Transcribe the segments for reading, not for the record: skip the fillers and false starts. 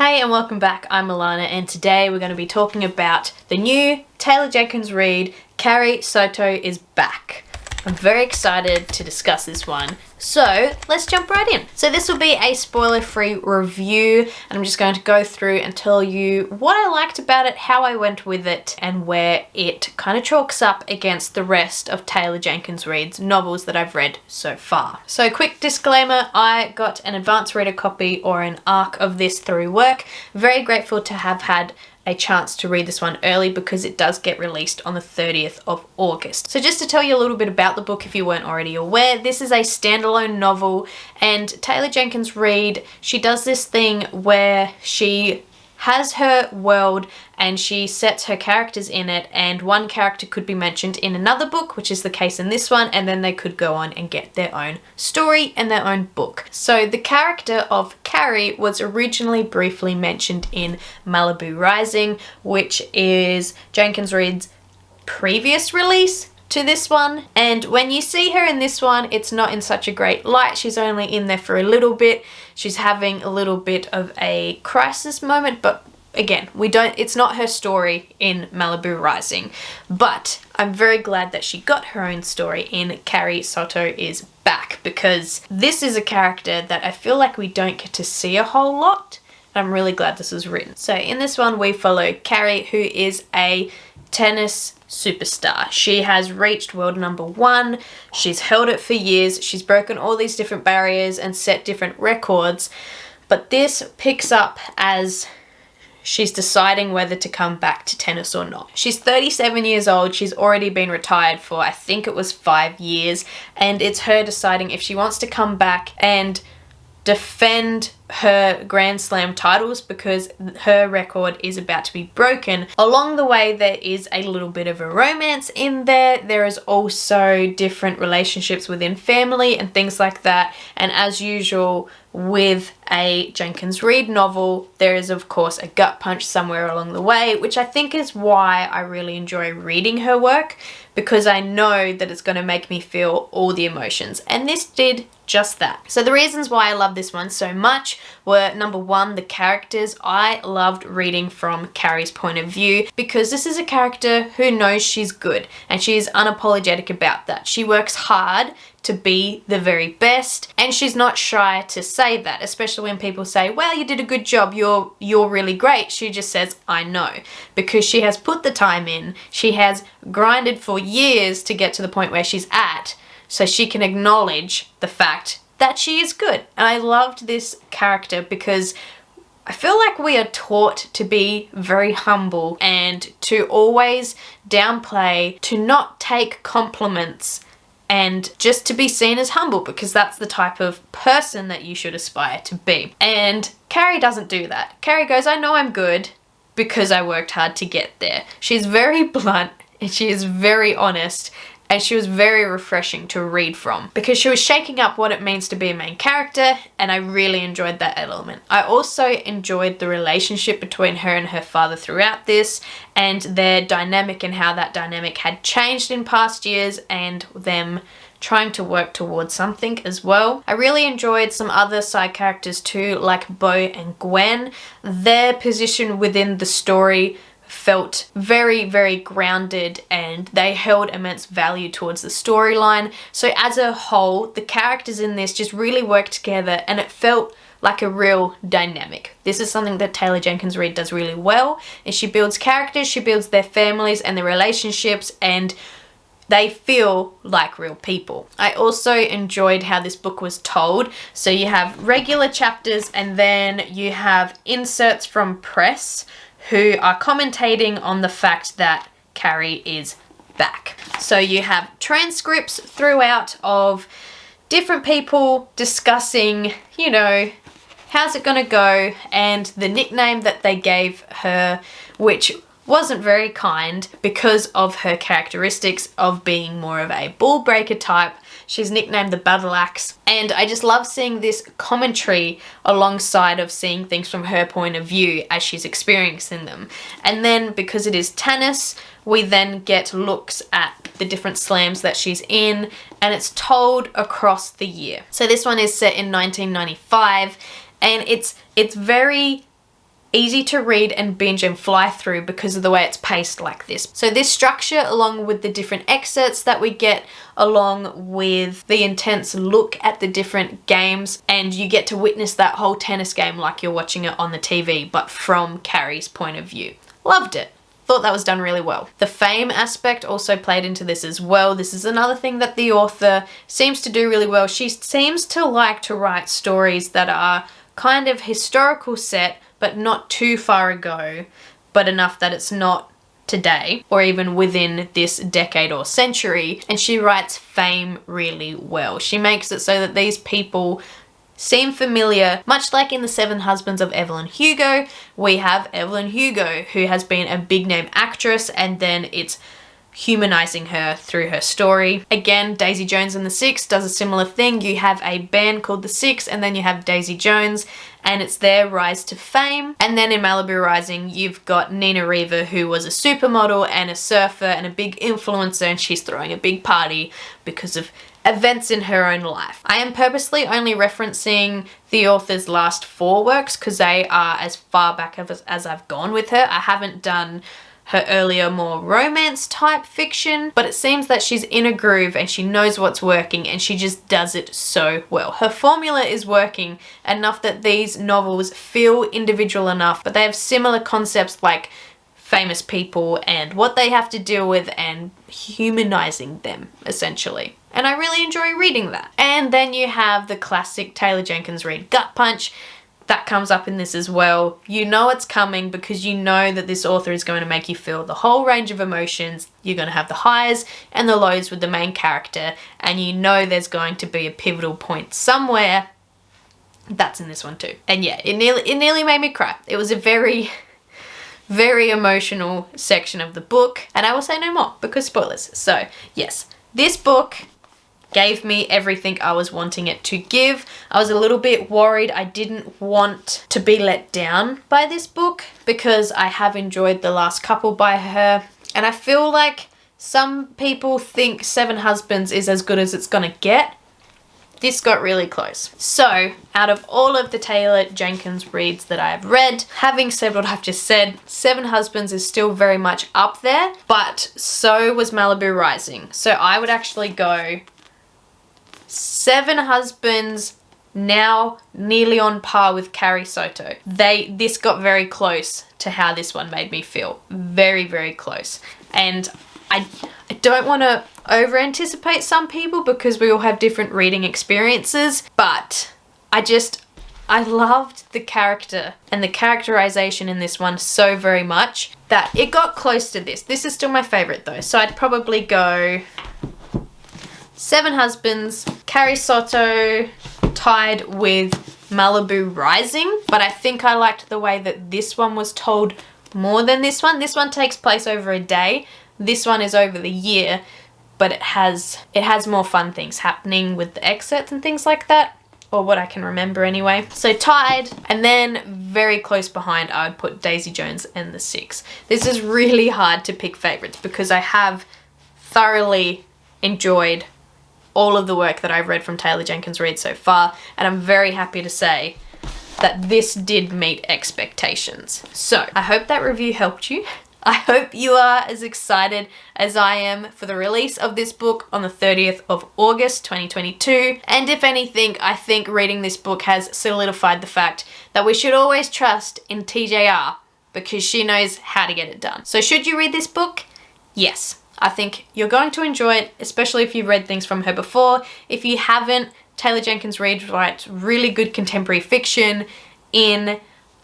Hey and welcome back, I'm Alana, and today we're going to be talking about the new Taylor Jenkins Reid, Carrie Soto is back. I'm very excited to discuss this one, so let's jump right in. So this will be a spoiler-free review, and I'm just going to go through and tell you what I liked about it, how I went with it, and where it kind of chalks up against the rest of Taylor Jenkins Reid's novels that I've read so far. So quick disclaimer, I got an advanced reader copy or an ARC of this through work. Very grateful to have had a chance to read this one early because it does get released on the 30th of August. So just to tell you a little bit about the book if you weren't already aware, this is a standalone novel, and Taylor Jenkins Reid, she does this thing where she has her world and she sets her characters in it, and one character could be mentioned in another book, which is the case in this one, and then they could go on and get their own story and their own book. So the character of Carrie was originally briefly mentioned in Malibu Rising, which is Jenkins Reid's previous release to this one, and when you see her in this one, it's not in such a great light. She's only in there for a little bit. She's having a little bit of a crisis moment, but again, it's not her story in Malibu Rising, but I'm very glad that she got her own story in Carrie Soto is Back, because this is a character that I feel like we don't get to see a whole lot, and I'm really glad this was written. So in this one, we follow Carrie, who is a tennis superstar. She has reached world number 1. She's held it for years. She's broken all these different barriers and set different records, but this picks up as she's deciding whether to come back to tennis or not. She's 37 years old. She's already been retired for, I think it was 5 years, and it's her deciding if she wants to come back and defend her Grand Slam titles, because her record is about to be broken. Along the way, there is a little bit of a romance in there. There is also different relationships within family and things like that. And as usual with a Jenkins Reid novel, there is of course a gut punch somewhere along the way, which I think is why I really enjoy reading her work, because I know that it's going to make me feel all the emotions, and this did just that. So the reasons why I love this one so much were, number one, the characters. I loved reading from Carrie's point of view because this is a character who knows she's good, and she is unapologetic about that. She works hard to be the very best, and she's not shy to say that, especially when people say, well, you did a good job, you're really great. She just says, I know, because she has put the time in. She has grinded for years to get to the point where she's at, so she can acknowledge the fact that she is good. And I loved this character because I feel like we are taught to be very humble and to always downplay, to not take compliments, and just to be seen as humble, because that's the type of person that you should aspire to be. And Carrie doesn't do that. Carrie goes, I know I'm good because I worked hard to get there. She's very blunt and she is very honest, and she was very refreshing to read from because she was shaking up what it means to be a main character, and I really enjoyed that element. I also enjoyed the relationship between her and her father throughout this, and their dynamic and how that dynamic had changed in past years, and them trying to work towards something as well. I really enjoyed some other side characters too, like Bo and Gwen. Their position within the story felt very, very grounded, and they held immense value towards the storyline. So as a whole, the characters in this just really worked together, and it felt like a real dynamic. This is something that Taylor Jenkins Reid does really well, is she builds characters, she builds their families and their relationships, and they feel like real people. I also enjoyed how this book was told. So you have regular chapters, and then you have inserts from press who are commentating on the fact that Carrie is back. So you have transcripts throughout of different people discussing, how's it gonna go, and the nickname that they gave her, which wasn't very kind because of her characteristics of being more of a ball breaker type. She's nicknamed the Battle Axe, and I just love seeing this commentary alongside of seeing things from her point of view as she's experiencing them. And then because it is tennis, we then get looks at the different slams that she's in, and it's told across the year. So this one is set in 1995, and it's very easy to read and binge and fly through because of the way it's paced like this. So this structure, along with the different excerpts that we get, along with the intense look at the different games, and you get to witness that whole tennis game like you're watching it on the TV, but from Carrie's point of view. Loved it. Thought that was done really well. The fame aspect also played into this as well. This is another thing that the author seems to do really well. She seems to like to write stories that are kind of historical set, but not too far ago, but enough that it's not today or even within this decade or century. And she writes fame really well. She makes it so that these people seem familiar, much like in The Seven Husbands of Evelyn Hugo. We have Evelyn Hugo, who has been a big name actress, and then it's humanizing her through her story. Again, Daisy Jones and the Six does a similar thing. You have a band called the Six, and then you have Daisy Jones, and it's their rise to fame. And then in Malibu Rising, you've got Nina Reaver, who was a supermodel and a surfer and a big influencer, and she's throwing a big party because of events in her own life. I am purposely only referencing the author's last 4 works because they are as far back as I've gone with her. I haven't done her earlier, more romance type fiction, but it seems that she's in a groove and she knows what's working, and she just does it so well. Her formula is working enough that these novels feel individual enough, but they have similar concepts like famous people and what they have to deal with and humanizing them, essentially. And I really enjoy reading that. And then you have the classic Taylor Jenkins Reid gut punch. That comes up in this as well. You know it's coming because you know that this author is going to make you feel the whole range of emotions. You're going to have the highs and the lows with the main character, and you know there's going to be a pivotal point somewhere. That's in this one too. And yeah, it nearly made me cry. It was a very, very emotional section of the book, and I will say no more because spoilers. So yes, this book gave me everything I was wanting it to give. I was a little bit worried. I didn't want to be let down by this book because I have enjoyed the last couple by her, and I feel like some people think Seven Husbands is as good as it's gonna get. This got really close. So out of all of the Taylor Jenkins Reids that I have read, having said what I've just said, Seven Husbands is still very much up there, but so was Malibu Rising. So I would actually go Seven Husbands, now nearly on par with Carrie Soto. This got very close to how this one made me feel. Very, very close. And I don't want to over anticipate some people because we all have different reading experiences, but I loved the character and the characterization in this one so very much that it got close to this. This is still my favorite though, so I'd probably go Seven Husbands, Carrie Soto, tied with Malibu Rising, but I think I liked the way that this one was told more than this one. This one takes place over a day. This one is over the year, but it has more fun things happening with the excerpts and things like that, or what I can remember anyway. So tied, and then very close behind I would put Daisy Jones and the Six. This is really hard to pick favorites because I have thoroughly enjoyed all of the work that I've read from Taylor Jenkins Reid so far, and I'm very happy to say that this did meet expectations. So I hope that review helped you. I hope you are as excited as I am for the release of this book on the 30th of August 2022. And if anything, I think reading this book has solidified the fact that we should always trust in TJR because she knows how to get it done. So should you read this book? Yes. I think you're going to enjoy it, especially if you've read things from her before. If you haven't, Taylor Jenkins Reid writes really good contemporary fiction in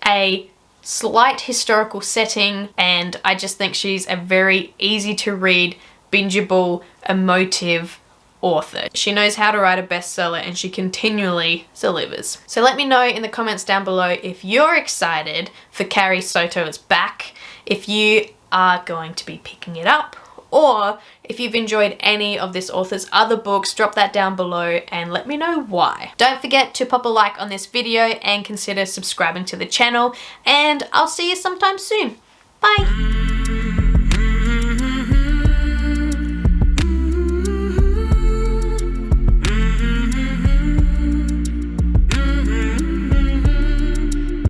a slight historical setting, and I just think she's a very easy to read, bingeable, emotive author. She knows how to write a bestseller and she continually delivers. So let me know in the comments down below if you're excited for Carrie Soto's back, if you are going to be picking it up, or if you've enjoyed any of this author's other books. Drop that down below and let me know why. Don't forget to pop a like on this video and consider subscribing to the channel, and I'll see you sometime soon. Bye!